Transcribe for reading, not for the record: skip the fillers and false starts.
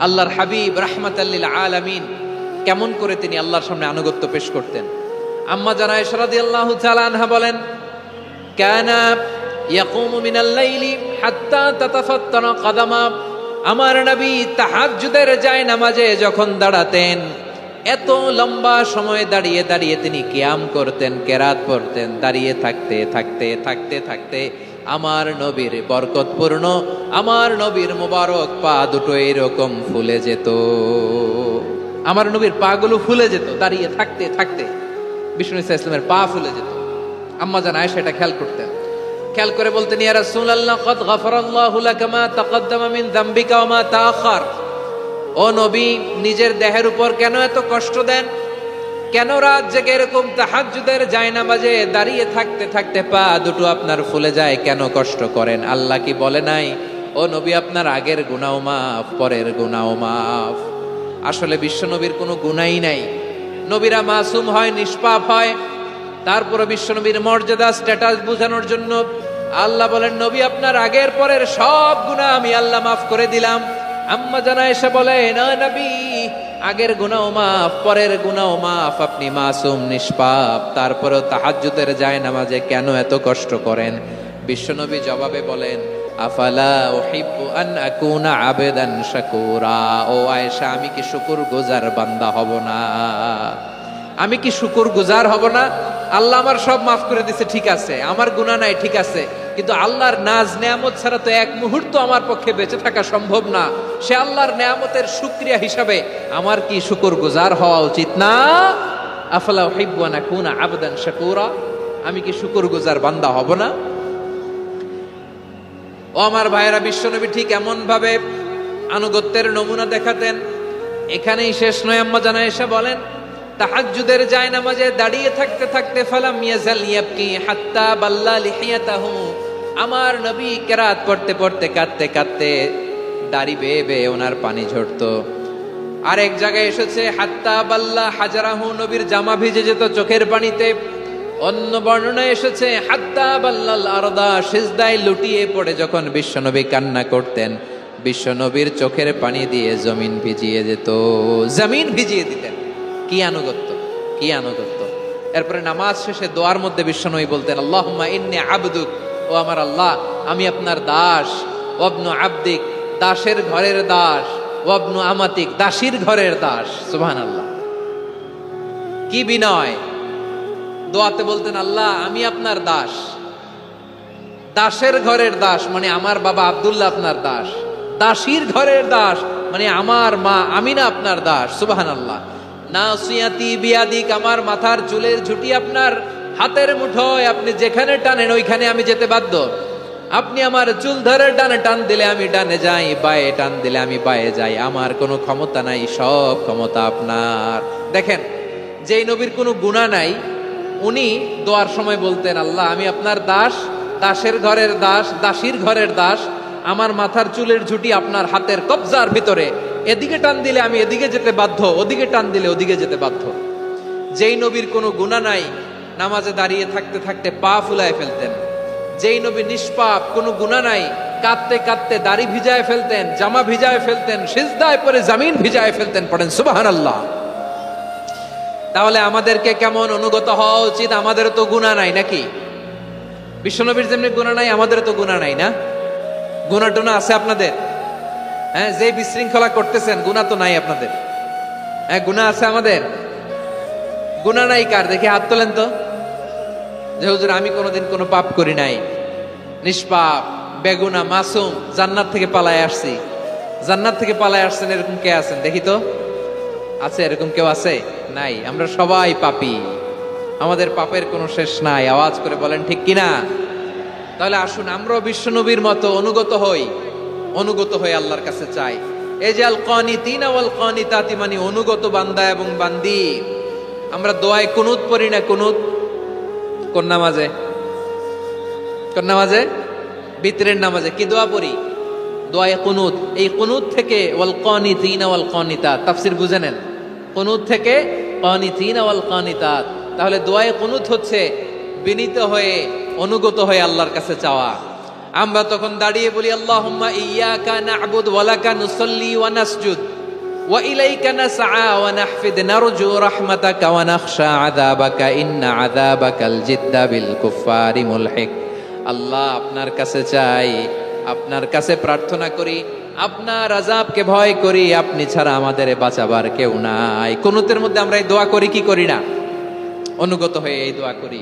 আল্লাহর হাবিব রাহমাতাল লিল আলামিন কেমন করে তিনি আল্লাহর সামনে আনুগত্য পেশ করতেন। আম্মা জান আয়েশা রাদিয়াল্লাহু তাআলা আনহা বলেন, কানা ইয়াকুমু মিনাল লাইলি হাত্তা তাতাফাত্তানা কদামা, আমার নবী তাহাজ্জুদের নামাজে যখন দাঁড়াতেন এত লম্বা সময় দাঁড়িয়ে দাঁড়িয়ে তিনি কিয়াম করতেন, কেরাত পড়তেন। দাঁড়িয়ে থাকতে থাকতে থাকতে থাকতে আমার নবীর বরকতপূর্ণ, আমার নবীর মোবারক পা দুটো এরকম ফুলে যেত। আমার নবীর পা গুলো ফুলে যেত দাঁড়িয়ে থাকতে থাকতে। বিষ্ণু ইসলামের পা ফুলে যেত। আম্মা জান আয়েশা এটা খেয়াল করতেন। খেয়াল করে বলতেন, ইয়া রাসূলুল্লাহ কদ গফারাল্লাহু লাকা মা তাকদ্দামা মিন যামবিকা ওয়া মা তাআখার। ও নবী, নিজের দেহের উপর কেন এত কষ্ট দেন? কেন রাত জেগে এরকম তাহাজ্জুদের জায়নামাজে দাঁড়িয়ে থাকতে থাকতে পা দুটো আপনার ফুলে যায়? কেন কষ্ট করেন? আল্লাহ কি বলে নাই, ও নবী আপনার আগের গুনাহ মাফ, পরের গুনাহ মাফ? আসলে বিশ্ব নবীর কোনো গুনাহই নাই। নবীরা মাসুম হয়, নিষ্পাপ হয়। তারপরে বিশ্ব নবীর মর্যাদা স্ট্যাটাস বোঝানোর জন্য আল্লাহ বলেন, নবী আপনার আগের পরের সব গুনাহ আমি আল্লাহ মাফ করে দিলাম। আম্মা জান আয়েশা বলেন, ও নবী আগের গুনাহ মাফ, পরের গুনাহ মাফ, আপনি মাসুম নিষ্পাপ, তারপরেও তাহাজ্জুদের জায়নামাজে কেন এত কষ্ট করেন? বিশ্বনবী জবাবে বলেন, আফালা উহিব্বু আন আকুনা আবেদান শাকুরা। ও আয়েশা, আমি কি শুকরগুজার বান্দা হব না? আমি কি শুকরগুজার হব না? আল্লাহ আমার সব মাফ করে দিয়েছে, ঠিক আছে, আমার গুনাহ নাই, ঠিক আছে, কিন্তু আল্লাহর নাজ নেয়ামত ছাড়া তো এক মুহূর্ত আমার পক্ষে বেঁচে থাকা সম্ভব না। সে আল্লাহর নেয়ামতের শুকরিয়া হিসাবে আমার কি শুকরগুজার হওয়া উচিত না? আফালা উহিব্বু আন আকুনা আবদান শাকুরা। আমি কি শুকরগুজার বান্দা হব না? ও আমার ভাইয়েরা, বিশ্বনবী ঠিক এমন ভাবে আনুগত্যের নমুনা দেখাতেন। এখানেই শেষ নয়। আম্মা জান আয়েশা বলেন, তাহাজ্জুদের জায়নামাজে দাঁড়িয়ে থাকতে থাকতে ফালাম ইয়াজাল ইয়াবকি হাত্তা বাল্লা লিহিয়াতাহু। আমার নবী কেরাত পড়তে পড়তে কাঁদতে কাঁদতে দাড়ি বেয়ে বেয়ে ওনার পানি ঝরতো। আর এক জায়গায় এসেছে হাত্তা বাল্লা হাজারাহু, নবীর জামা ভিজে যেত চোখের পানিতে। অন্য বর্ণনায় এসেছে হাত্তা বাল্লাল আরদা, সিজদায় লুটিয়ে পড়ে যখন বিশ্বনবী কান্না করতেন, বিশ্বনবীর চোখের পানি দিয়ে জমিন ভিজিয়ে যেত, জমিন ভিজিয়ে দিতেন। কি আনুগত্য, কি আনুগত্য! এরপরে নামাজ শেষে দোয়ার মধ্যে বিশ্বনবী বলতেন, আল্লাহুম্মা ইন্নী আবদুক, ও আমার আল্লাহ আমি আপনার দাস, ওয়াবনু আবদিক, দাসের ঘরের দাস, ওয়াবনু আমাতিক, দাসীর ঘরের দাস। সুবহানাল্লাহ, কি বিনয়! দোয়াতে বলতেন, আল্লাহ আমি আপনার দাস, দাসের ঘরের দাস মানে আমার বাবা আব্দুল্লাহ আপনার দাস, দাসীর ঘরের দাস মানে আমার মা আমিনা আপনার দাস। সুবহানাল্লাহ। নাসিয়াতি বিয়াদিক, আমার মাথার চুলের ঝুঁটি আপনার হাতের মুঠোয়, আপনি যেখানে টানেন ওইখানে আমি যেতে বাধ্য। আপনি আমার চুল ধরে ডানে টান দিলে আমি ডানে যাই, বায়ে টান দিলে আমি বায়ে যাই, আমার কোনো ক্ষমতা নাই, সব ক্ষমতা আপনার। দেখেন, যেই নবীর কোনো গুনাহ নাই উনি দোয়ার সময় বলতেন, আল্লাহ আমি আপনার দাস, দাসের ঘরের দাস, দাসীর ঘরের দাস, আমার মাথার চুলের ঝুঁটি আপনার হাতের কবজার ভিতরে, এদিকে টান দিলে আমি এদিকে যেতে বাধ্য, ওদিকে টান দিলে ওদিকে যেতে বাধ্য। যেই নবীর কোনো গুনাহ নাই নামাজে দাঁড়িয়ে থাকতে থাকতে পা ফুলায় ফেলতেন। যেই নবী নিষ্পাপ, কোনো গুনাহ নাই, কাঁদতে কাঁদতে দাড়ি ভিজায় ফেলতেন, জামা ভিজায় ফেলতেন, সিজদায় পড়ে জমিন ভিজায় ফেলতেন। পড়েন সুবহানাল্লাহ। তাহলে আমাদেরকে কেমন অনুগত হওয়া উচিত? আমাদেরও তো গুনাহ নাই নাকি? বিশ্বনবীর যেমনি গুনাহ নাই আমাদেরও তো গুনাহ নাই না? গুনাহ টুনা আছে আপনাদের? হ্যাঁ, যে বিশৃঙ্খলা করতেছেন গুনাহ তো নাই আপনাদের? হ্যাঁ, গুনাহ আছে আমাদের? গুনাহ নাই কার? দেখি হাত তোলেন তো, যে হুজুর আমি কোনোদিন কোনো পাপ করি নাই, নিষ্পাপ, বেগুনা, মাসুম, জান্নাত থেকে পালায় আসছি। জান্নাত থেকে পালায় আসছেন এরকম কে আছেন দেখি তো? আছে এরকম কেউ? আছে? নাই। আমরা সবাই পাপী, আমাদের পাপের কোনো শেষ নাই। আওয়াজ করে বলেন ঠিক কিনা? তাহলে আসুন আমরাও বিশ্বনবীর মতো অনুগত হই, অনুগত হয়ে আল্লাহর কাছে চাই। এই যে আল কানিতিনা ওয়াল কানিতাতি, মানে অনুগত বান্দা এবং বান্দি। আমরা দোয়ায় কুনুত পড়ি না? কুনুত কোন নামাজে? কোন নামাজে? বিতরের নামাজে কি দোয়া পড়ি? দোয়ায়ে কুনুত। এই কুনুত থেকে ওয়াল কানিতিনা ওয়াল কানিতাত, তাফসীর বুঝে নেন। কুনুত থেকে কানিতিনা ওয়াল কানিতাত। তাহলে দোয়ায়ে কুনুত হচ্ছে বিনীত হয়ে, অনুগত হয়ে আল্লাহর কাছে চাওয়া। আমরা তখন দাঁড়িয়ে বলি, আল্লাহুম্মা ইয়্যাকা না'বুদু ওয়া লাকা নুসাল্লি ওয়া নাসজুদ। ওয়া ইলাইকা নাসআ ওয়া নাহফিদ নারজু রাহমাতাকা ওয়া নাখশা আযাবাকা ইন্না আযাবাকাল জিদ্দা বিল কুফফারি মুলহিক। আল্লাহ, আপনার কাছে চাই, আপনার কাছে প্রার্থনা করি, আপনার আযাবকে ভয় করি, আপনি ছাড়া আমাদের বাঁচাবার কেউ নাই। কুনুতের মধ্যে আমরা এই দোয়া করি কি করি না? অনুগত হয়ে এই দোয়া করি।